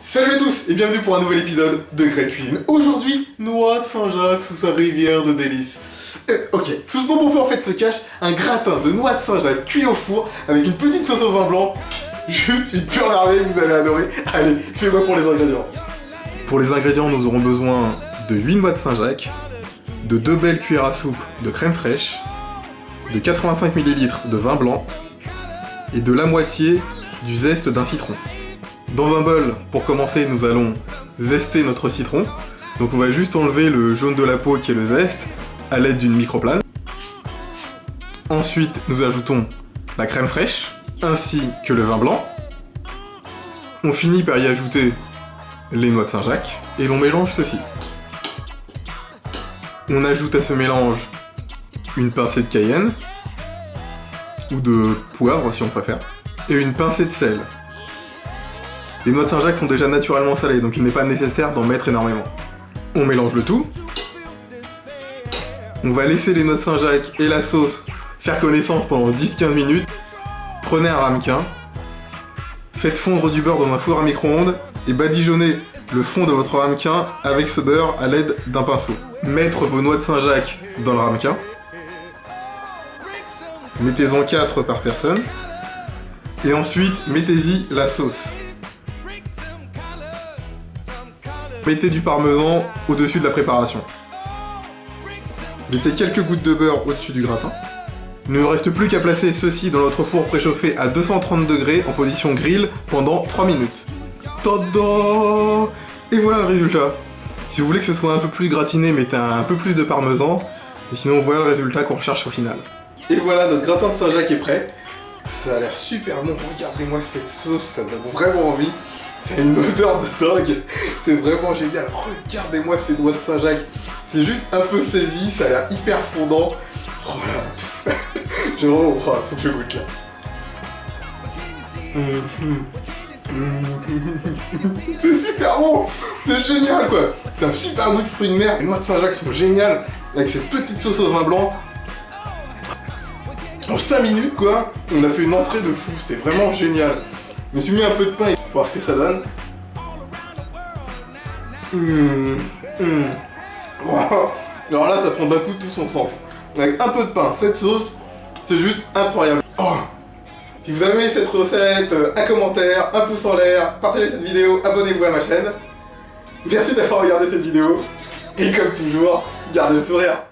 Salut à tous et bienvenue pour un nouvel épisode de Greg Cuisine. Aujourd'hui, noix de Saint-Jacques sous sa rivière de délices. Ok, sous ce nom pompeux en fait se cache un gratin de noix de Saint-Jacques cuit au four avec une petite sauce au vin blanc. Juste une pure merveille, vous allez adorer. Allez, suivez-moi pour les ingrédients. Pour les ingrédients, nous aurons besoin de 8 noix de Saint-Jacques, de 2 belles cuillères à soupe de crème fraîche, de 85 ml de vin blanc et de la moitié du zeste d'un citron. Dans un bol, pour commencer, nous allons zester notre citron. Donc on va juste enlever le jaune de la peau qui est le zeste à l'aide d'une microplane. Ensuite, nous ajoutons la crème fraîche ainsi que le vin blanc. On finit par y ajouter les noix de Saint-Jacques et l'on mélange ceci. On ajoute à ce mélange une pincée de cayenne ou de poivre si on préfère et une pincée de sel. Les noix de Saint-Jacques sont déjà naturellement salées, donc il n'est pas nécessaire d'en mettre énormément. On mélange le tout. On va laisser les noix de Saint-Jacques et la sauce faire connaissance pendant 10-15 minutes. Prenez un ramequin, faites fondre du beurre dans un four à micro-ondes et badigeonnez le fond de votre ramequin avec ce beurre à l'aide d'un pinceau. Mettre vos noix de Saint-Jacques dans le ramequin. Mettez-en 4 par personne. Et ensuite, mettez-y la sauce. Mettez du parmesan au-dessus de la préparation. Mettez quelques gouttes de beurre au-dessus du gratin. Il ne nous reste plus qu'à placer ceci dans notre four préchauffé à 230 degrés en position grill pendant 3 minutes. Tada! Et voilà le résultat. Si vous voulez que ce soit un peu plus gratiné, mettez un peu plus de parmesan. Et sinon, voilà le résultat qu'on recherche au final. Et voilà, notre gratin de Saint-Jacques est prêt. Ça a l'air super bon. Regardez-moi cette sauce, ça donne vraiment envie. C'est une odeur de dingue, c'est vraiment génial. Regardez-moi ces noix de Saint-Jacques. C'est juste un peu saisi, ça a l'air hyper fondant. Oh là, j'ai vraiment... Oh, faut que je goûte là. C'est super bon, c'est génial quoi. C'est un super goût de fruits de mer. Les noix de Saint-Jacques sont géniales avec cette petite sauce au vin blanc. En 5 minutes quoi, on a fait une entrée de fou, c'est vraiment génial. Je me suis mis un peu de pain pour voir ce que ça donne. Wow. Alors là, ça prend d'un coup tout son sens. Avec un peu de pain, cette sauce, c'est juste incroyable. Oh. Si vous avez aimé cette recette, un commentaire, un pouce en l'air, partagez cette vidéo, abonnez-vous à ma chaîne. Merci d'avoir regardé cette vidéo. Et comme toujours, gardez le sourire.